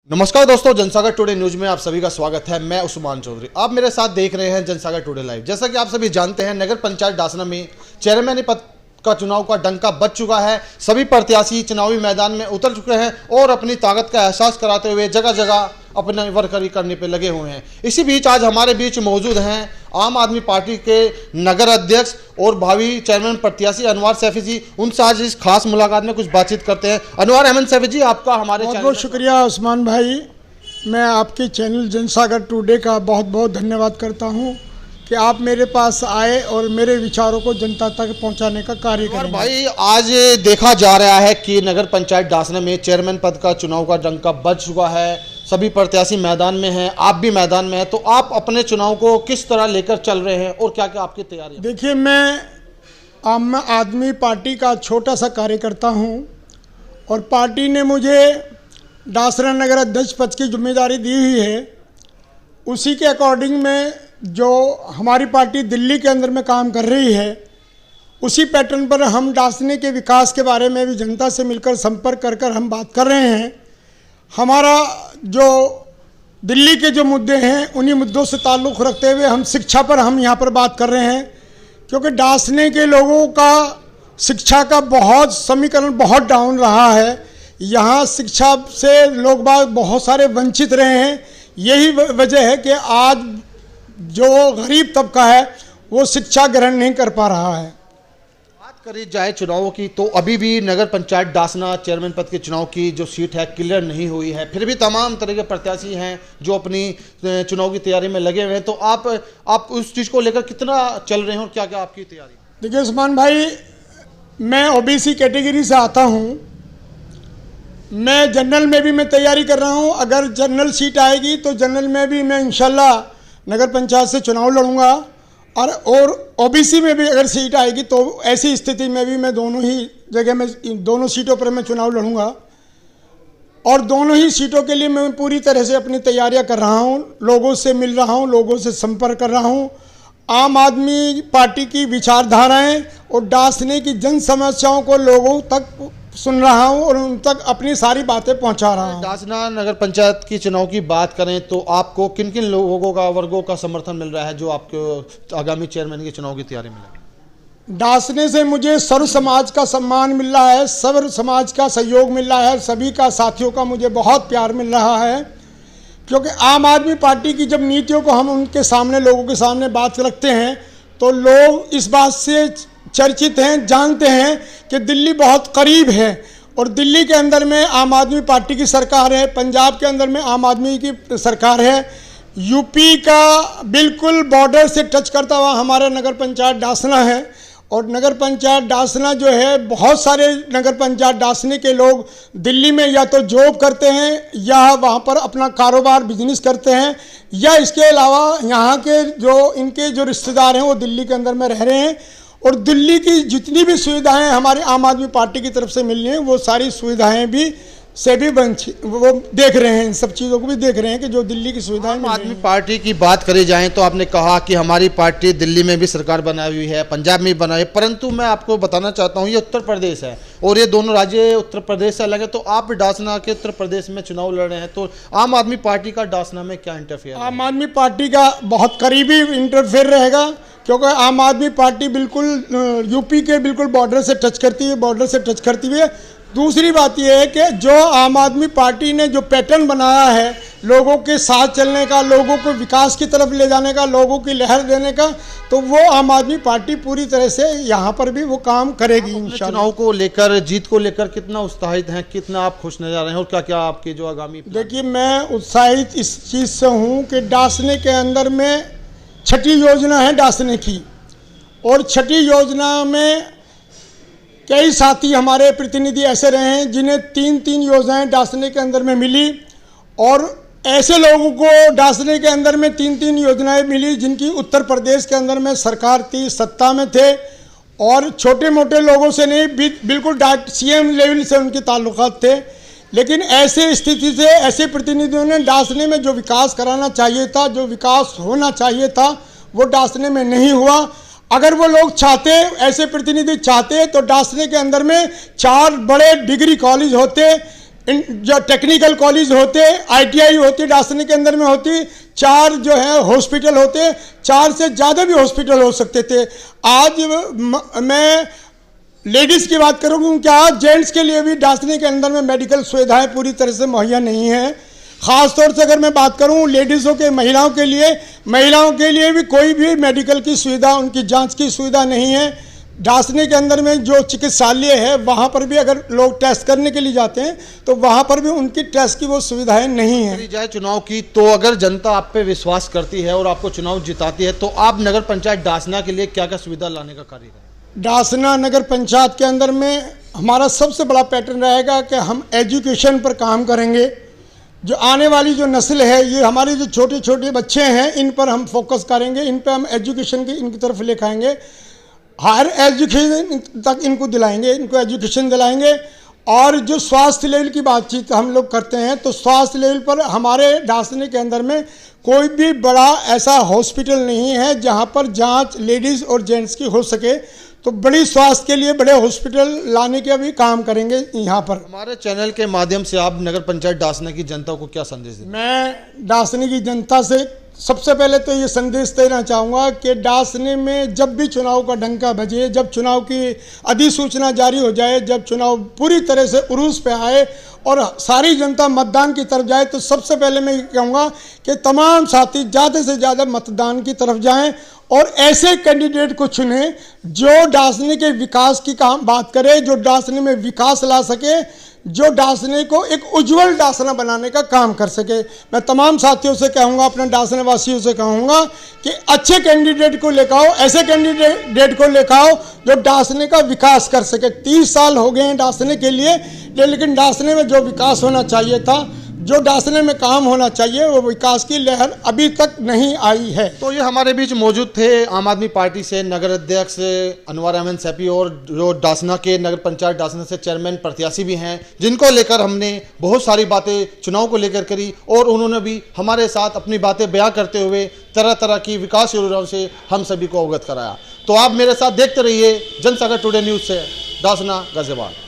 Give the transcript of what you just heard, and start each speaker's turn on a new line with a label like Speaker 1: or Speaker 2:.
Speaker 1: नमस्कार दोस्तों, जनसागर today news में आप सभी का स्वागत है। मैं उस्मान चौधरी। आप मेरे साथ देख रहे हैं जनसागर टुडे लाइव। जैसा कि आप सभी जानते हैं, नगर पंचायत डासना में चेयरमैन पद का चुनाव का डंका बज चुका है। सभी प्रत्याशी चुनावी मैदान में उतर चुके हैं और अपनी ताकत का एहसास कराते हुए जगह जगह अपने वर्करी करने पे लगे हुए हैं। इसी बीच आज हमारे बीच मौजूद हैं आम आदमी पार्टी के नगर अध्यक्ष और भावी चेयरमैन प्रत्याशी अनवर सैफी जी। उनसे आज इस खास मुलाकात में कुछ बातचीत करते हैं। अनवर अहमद सैफी जी, आपका हमारे
Speaker 2: बहुत बहुत शुक्रिया उस्मान भाई। मैं आपके चैनल जनसागर टुडे का बहुत बहुत धन्यवाद करता हूं कि आप मेरे पास आए और मेरे विचारों को जनता तक पहुंचाने का कार्य करें।
Speaker 1: भाई, आज देखा जा रहा है कि नगर पंचायत डासना में चेयरमैन पद का चुनाव का डंका बज चुका है। सभी प्रत्याशी मैदान में हैं, आप भी मैदान में हैं, तो आप अपने चुनाव को किस तरह लेकर चल रहे हैं और क्या क्या आपकी तैयारी?
Speaker 2: देखिए, मैं आम आदमी पार्टी का छोटा सा कार्यकर्ता हूं और पार्टी ने मुझे डासना नगर अध्यक्ष पद की जिम्मेदारी दी हुई है। उसी के अकॉर्डिंग में जो हमारी पार्टी दिल्ली के अंदर में काम कर रही है, उसी पैटर्न पर हम डासने के विकास के बारे में भी जनता से मिलकर संपर्क कर कर हम बात कर रहे हैं। हमारा जो दिल्ली के जो मुद्दे हैं, उन्हीं मुद्दों से ताल्लुक़ रखते हुए हम शिक्षा पर हम यहाँ पर बात कर रहे हैं, क्योंकि डासने के लोगों का शिक्षा का बहुत समीकरण बहुत डाउन रहा है। यहाँ शिक्षा से लोग बाग बहुत सारे वंचित रहे हैं। यही वजह है कि आज जो गरीब तबका है वो शिक्षा ग्रहण नहीं कर पा रहा है।
Speaker 1: बात करी जाए चुनावों की, तो अभी भी नगर पंचायत डासना चेयरमैन पद के चुनाव की जो सीट है क्लियर नहीं हुई है। फिर भी तमाम तरह के प्रत्याशी हैं जो अपनी चुनाव की तैयारी में लगे हुए हैं। तो आप उस चीज़ को लेकर कितना चल रहे हैं और क्या क्या आपकी तैयारी?
Speaker 2: देखिए उस्मान भाई, मैं ओबीसी कैटेगरी से आता हूँ। मैं जनरल में भी मैं तैयारी कर रहा हूँ। अगर जनरल सीट आएगी तो जनरल में भी मैं इंशाल्लाह नगर पंचायत से चुनाव लड़ूंगा, और ओबीसी में भी अगर सीट आएगी तो ऐसी स्थिति में भी मैं दोनों ही जगह में दोनों सीटों पर मैं चुनाव लड़ूंगा। और दोनों ही सीटों के लिए मैं पूरी तरह से अपनी तैयारियां कर रहा हूं, लोगों से मिल रहा हूं, लोगों से संपर्क कर रहा हूं। आम आदमी पार्टी की विचारधाराएं और डासने की जन समस्याओं को लोगों तक सुन रहा हूं और उन तक अपनी सारी बातें पहुंचा रहा हूं।
Speaker 1: डासना नगर पंचायत की चुनाव की बात करें तो आपको किन किन लोगों का, वर्गों का समर्थन मिल रहा है जो आपको आगामी चेयरमैन के चुनाव की तैयारी में?
Speaker 2: डासने से मुझे सर्व समाज का सम्मान मिल रहा है, सर्व समाज का सहयोग मिल रहा है, सभी का साथियों का मुझे बहुत प्यार मिल रहा है। क्योंकि आम आदमी पार्टी की जब नीतियों को हम उनके सामने, लोगों के सामने बात रखते हैं, तो लोग इस बात से चर्चित हैं, जानते हैं कि दिल्ली बहुत करीब है और दिल्ली के अंदर में आम आदमी पार्टी की सरकार है, पंजाब के अंदर में आम आदमी की सरकार है, यूपी का बिल्कुल बॉर्डर से टच करता हुआ हमारा नगर पंचायत डासना है। और नगर पंचायत डासना जो है, बहुत सारे नगर पंचायत डासने के लोग दिल्ली में या तो जॉब करते हैं या वहाँ पर अपना कारोबार बिजनेस करते हैं, या इसके अलावा यहाँ के जो इनके जो रिश्तेदार हैं वो दिल्ली के अंदर में रह रहे हैं। और दिल्ली की जितनी भी सुविधाएं हमारी आम आदमी पार्टी की तरफ से मिल रही हैं, वो सारी सुविधाएं भी से भी वंचित, वो देख रहे हैं, इन सब चीज़ों को भी देख रहे हैं कि जो दिल्ली की सुविधाएं
Speaker 1: आम आदमी पार्टी की बात करी जाए तो आपने कहा कि हमारी पार्टी दिल्ली में भी सरकार बनाई हुई है, पंजाब में भी बनाई है, परंतु मैं आपको बताना चाहता हूँ ये उत्तर प्रदेश है और ये दोनों राज्य उत्तर प्रदेश से अलग है। तो आप डासना के उत्तर प्रदेश में चुनाव लड़ रहे हैं, तो आम आदमी पार्टी का डासना में क्या इंटरफेयर?
Speaker 2: आम आदमी पार्टी का बहुत करीबी इंटरफेयर रहेगा, क्योंकि आम आदमी पार्टी बिल्कुल यूपी के बिल्कुल बॉर्डर से टच करती हुई है। दूसरी बात यह है कि जो आम आदमी पार्टी ने जो पैटर्न बनाया है लोगों के साथ चलने का, लोगों को विकास की तरफ ले जाने का, लोगों की लहर देने का, तो वो आम आदमी पार्टी पूरी तरह से यहाँ पर भी वो काम करेगी इंशाल्लाह।
Speaker 1: चुनाव को लेकर, जीत को लेकर कितना उत्साहित हैं, कितना आप खुश नजर आ रहे हैं और क्या क्या आपकी जो आगामी?
Speaker 2: देखिए, मैं उत्साहित इस चीज़ से हूँ कि डासने के अंदर में छठी योजना है डासने की, और छठी योजना में कई साथी हमारे प्रतिनिधि ऐसे रहे हैं जिन्हें तीन योजनाएं डासने के अंदर में मिली, और ऐसे लोगों को डासने के अंदर में तीन योजनाएं मिली जिनकी उत्तर प्रदेश के अंदर में सरकार थी, सत्ता में थे, और छोटे मोटे लोगों से नहीं, बिल्कुल डायरेक्ट सीएम लेवल से उनके ताल्लुकात थे। लेकिन ऐसे स्थिति से ऐसे प्रतिनिधियों ने डासने में जो विकास कराना चाहिए था, जो विकास होना चाहिए था, वो डासने में नहीं हुआ। अगर वो लोग चाहते, ऐसे प्रतिनिधि चाहते, तो डासने के अंदर में 4 बड़े डिग्री कॉलेज होते, जो टेक्निकल कॉलेज होते, ITI होती, डासनी के अंदर में होती, 4 जो है हॉस्पिटल होते, 4 से ज़्यादा भी हॉस्पिटल हो सकते थे। आज मैं लेडीज़ की बात करूँ, क्या जेंट्स के लिए भी डासनी के अंदर में मेडिकल सुविधाएं पूरी तरह से मुहैया नहीं है। ख़ास तौर से अगर मैं बात करूं लेडीज़ों के, महिलाओं के लिए भी कोई भी मेडिकल की सुविधा, उनकी जांच की सुविधा नहीं है। डासनी के अंदर में जो चिकित्सालय है वहां पर भी अगर लोग टेस्ट करने के लिए जाते हैं तो वहां पर भी उनकी टेस्ट की वो सुविधाएं नहीं है।
Speaker 1: जाए चुनाव की, तो अगर जनता आप पे विश्वास करती है और आपको चुनाव जिताती है, तो आप नगर पंचायत डासना के लिए क्या क्या सुविधा लाने का कार्य करें?
Speaker 2: डासना नगर पंचायत के अंदर में हमारा सबसे बड़ा पैटर्न रहेगा कि हम एजुकेशन पर काम करेंगे। जो आने वाली जो नस्ल है, ये हमारे जो छोटे छोटे बच्चे हैं, इन पर हम फोकस करेंगे, इन पर हम एजुकेशन की इनकी तरफ लेकर हायर एजुकेशन तक इनको दिलाएंगे, इनको एजुकेशन दिलाएंगे। और जो स्वास्थ्य लेवल की बातचीत हम लोग करते हैं, तो स्वास्थ्य लेवल पर हमारे डासनी के अंदर में कोई भी बड़ा ऐसा हॉस्पिटल नहीं है जहां पर जांच लेडीज़ और जेंट्स की हो सके। तो बड़ी स्वास्थ्य के लिए बड़े हॉस्पिटल लाने के भी काम करेंगे यहाँ पर।
Speaker 1: हमारे चैनल के माध्यम से आप नगर पंचायत डासना की जनता को क्या संदेश दें?
Speaker 2: मैं डासनी की जनता से सबसे पहले तो ये संदेश देना चाहूँगा कि डासनी में जब भी चुनाव का डंका बजे, जब चुनाव की अधिसूचना जारी हो जाए, जब चुनाव पूरी तरह से उरूज पे आए और सारी जनता मतदान की तरफ जाए, तो सबसे पहले मैं ये कहूँगा कि तमाम साथी ज़्यादा से ज़्यादा मतदान की तरफ जाएं और ऐसे कैंडिडेट को चुनें जो डासनी के विकास की बात करे, जो डासनी में विकास ला सके, जो डासनी को एक उज्जवल डासना बनाने का काम कर सके। मैं तमाम साथियों से कहूँगा, अपने डासना वासियों से कहूँगा कि अच्छे कैंडिडेट को लेकर आओ, ऐसे कैंडिडेट को लेकर आओ जो डासनी का विकास कर सके। 30 साल हो गए हैं डासनी के लिए, लेकिन डासनी में जो विकास होना चाहिए था, जो डासने में काम होना चाहिए, वो विकास की लहर अभी तक नहीं आई है।
Speaker 1: तो ये हमारे बीच मौजूद थे आम आदमी पार्टी से नगर अध्यक्ष अनवर अहमद सैफी और जो डासना के नगर पंचायत डासना से चेयरमैन प्रत्याशी भी हैं, जिनको लेकर हमने बहुत सारी बातें चुनाव को लेकर करी और उन्होंने भी हमारे साथ अपनी बातें बयां करते हुए तरह तरह की विकास योजनाओं से हम सभी को अवगत कराया। तो आप मेरे साथ देखते रहिए जनसागर टुडे न्यूज़ से डासना गाजियाबाद।